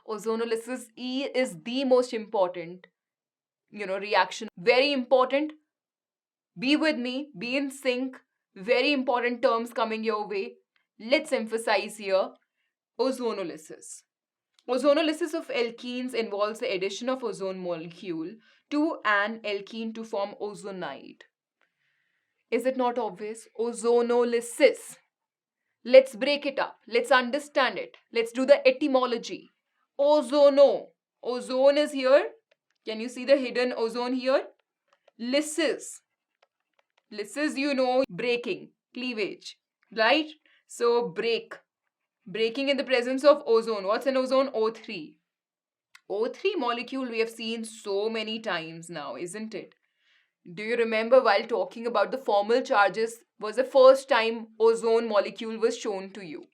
Ozonolysis E is the most important, reaction. Very important. Be with me, be in sync. Very important terms coming your way. Let's emphasize here ozonolysis. Ozonolysis of alkenes involves the addition of ozone molecule to an alkene to form ozonide. Is it not obvious? Ozonolysis. Let's break it up. Let's understand it. Let's do the etymology. Ozono. Ozone is here. Can you see the hidden ozone here? Lysis. Lysis, breaking, cleavage, right? So break. Breaking in the presence of ozone. What's an ozone? O3. O3 molecule we have seen so many times now, isn't it? Do you remember while talking about the formal charges was the first time ozone molecule was shown to you?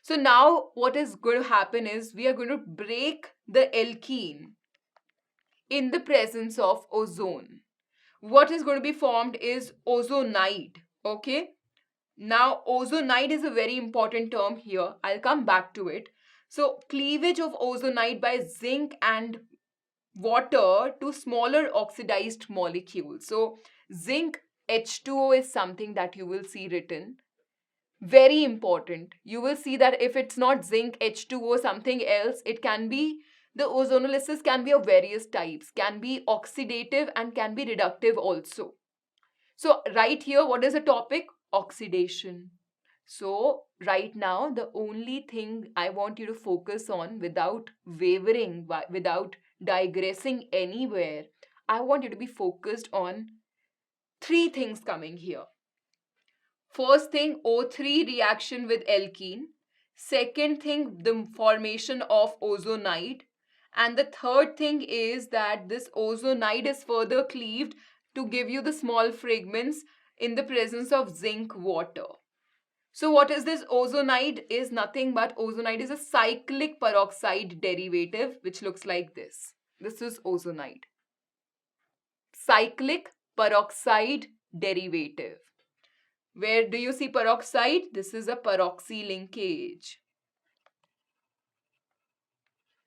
So now what is going to happen is we are going to break the alkene in the presence of ozone. What is going to be formed is ozonide. Okay. Now ozonide is a very important term here. I'll come back to it. So cleavage of ozonide by zinc and water to smaller oxidized molecules. So zinc H2O is something that you will see written. Very important. You will see that if it's not zinc H2O, something else, it can be, the ozonolysis can be of various types, can be oxidative and can be reductive also. So right here, what is the topic? Oxidation. So right now, the only thing I want you to focus on without wavering, without digressing anywhere, I want you to be focused on three things coming here. First thing, O3 reaction with alkene. Second thing, the formation of ozonide. And the third thing is that this ozonide is further cleaved to give you the small fragments in the presence of zinc water. So what is this? Ozonide is nothing but ozonide is a cyclic peroxide derivative which looks like this. This is ozonide. Cyclic peroxide derivative. Where do you see peroxide? This is a peroxy linkage.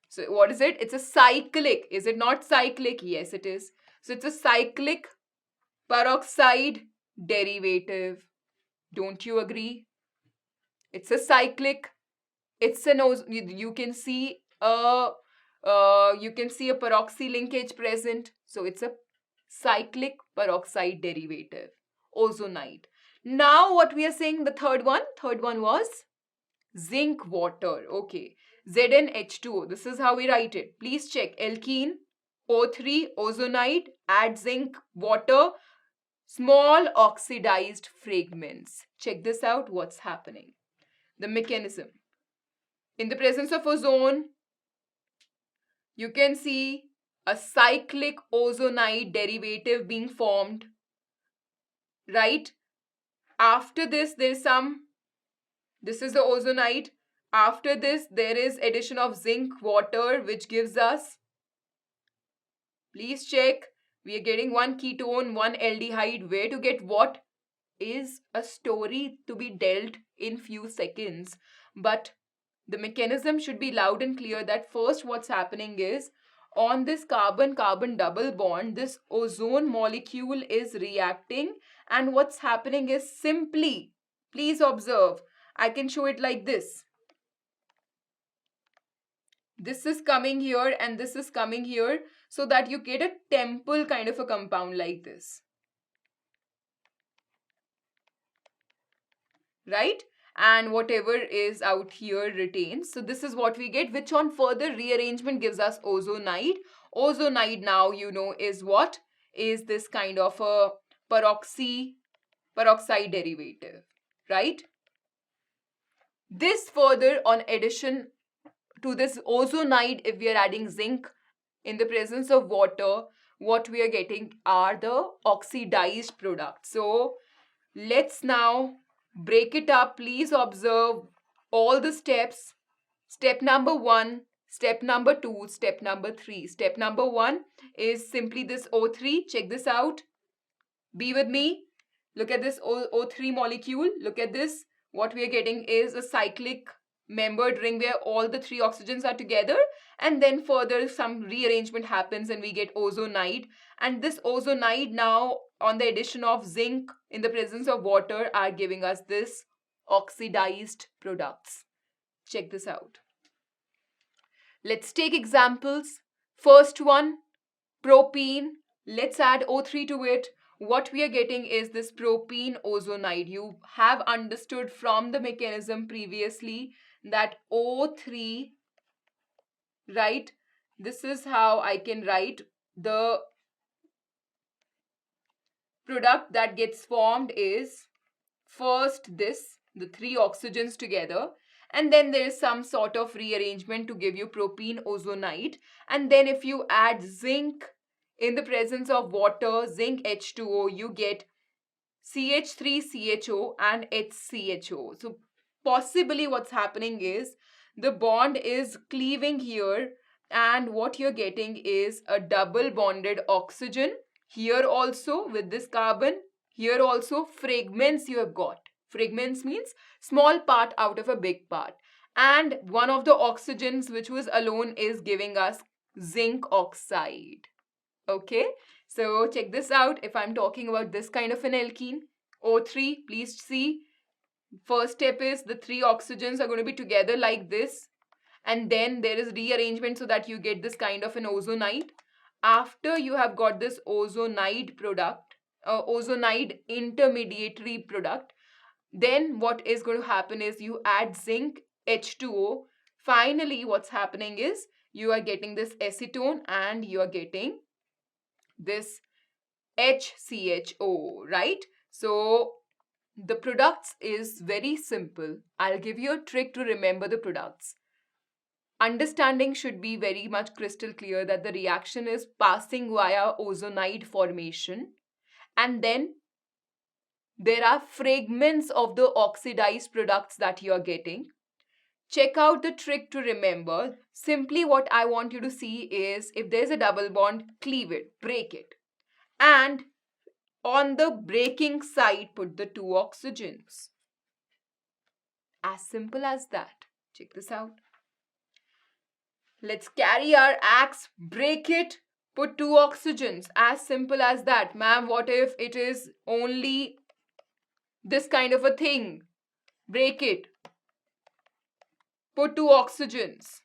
So what is it? It's a cyclic. Is it not cyclic? Yes, it is. So it's a cyclic peroxide derivative. Don't you agree? It's a cyclic. It's an you can see a peroxy linkage present. So it's a cyclic peroxide derivative, ozonide. Now what we are saying, the third one was zinc water. Okay, ZnH2O. This is how we write it. Please check. Alkene, O3, ozonide, add zinc water, small oxidized fragments. Check this out. What's happening? The mechanism. In the presence of ozone, you can see a cyclic ozonide derivative being formed, right? After this, this is the ozonide. After this, there is addition of zinc water, which gives us, please check, we are getting one ketone, one aldehyde. Where to get what is a story to be dealt in few seconds. But the mechanism should be loud and clear that first what's happening is on this carbon-carbon double bond, this ozone molecule is reacting, and what's happening is simply, please observe, I can show it like this. This is coming here and this is coming here so that you get a temple kind of a compound like this. Right? And whatever is out here retains. So this is what we get, which on further rearrangement gives us ozonide. Ozonide now, is what? Is this kind of a peroxide derivative, right? This further on addition to this ozonide, if we are adding zinc in the presence of water, what we are getting are the oxidized products. So let's now break it up. Please observe all the steps. Step number 1, step number 2, step number 3. Step number 1 is simply this O3. Check this out. Be with me. Look at this O3 molecule. Look at this. What we are getting is a cyclic membered ring where all the three oxygens are together, and then further some rearrangement happens and we get ozonide. And this ozonide now, on the addition of zinc in the presence of water, are giving us this oxidized products. Check this out. Let's take examples. First one, propene. Let's add O3 to it. What we are getting is this propene ozonide. You have understood from the mechanism previously that O3, right? This is how I can write the product that gets formed is first this, the three oxygens together, and then there is some sort of rearrangement to give you propene ozonide. And then if you add zinc in the presence of water, zinc H2O, you get CH3CHO and HCHO. So possibly what's happening is the bond is cleaving here, and what you're getting is a double bonded oxygen. Here also with this carbon, here also fragments you have got. Fragments means small part out of a big part. And one of the oxygens which was alone is giving us zinc oxide. Okay, so check this out. If I'm talking about this kind of an alkene, O3, please see, first step is the three oxygens are going to be together like this, and then there is rearrangement so that you get this kind of an ozonide. After you have got this ozonide product, ozonide intermediary product, then what is going to happen is you add zinc H2O. Finally, what's happening is you are getting this acetone and you are getting this HCHO, right? So the products is very simple. I'll give you a trick to remember the products. Understanding should be very much crystal clear that the reaction is passing via ozonide formation, and then there are fragments of the oxidized products that you are getting. Check out the trick to remember. Simply what I want you to see is if there's a double bond, cleave it, break it. And on the breaking side, put the two oxygens. As simple as that. Check this out. Let's carry our axe, break it, put two oxygens. As simple as that. Ma'am, what if it is only this kind of a thing? Break it. Put two oxygens.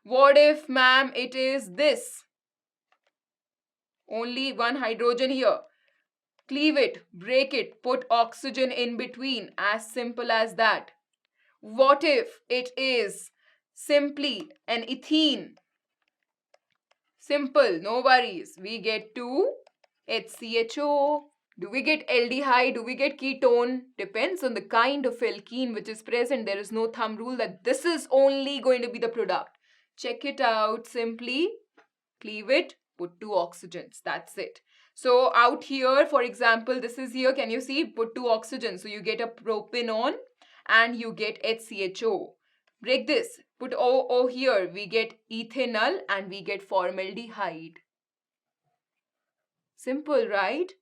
What if, ma'am, it is this? Only one hydrogen here. Cleave it, break it, put oxygen in between. As simple as that. What if it is simply an ethene? Simple, no worries. We get 2 HCHO. Do we get aldehyde? Do we get ketone? Depends on the kind of alkene which is present. There is no thumb rule that this is only going to be the product. Check it out. Simply cleave it, put two oxygens. That's it. So out here, for example, this is here. Can you see? Put two oxygens. So you get a propanone and you get HCHO. Break this. Put OO here. We get ethanol and we get formaldehyde. Simple, right?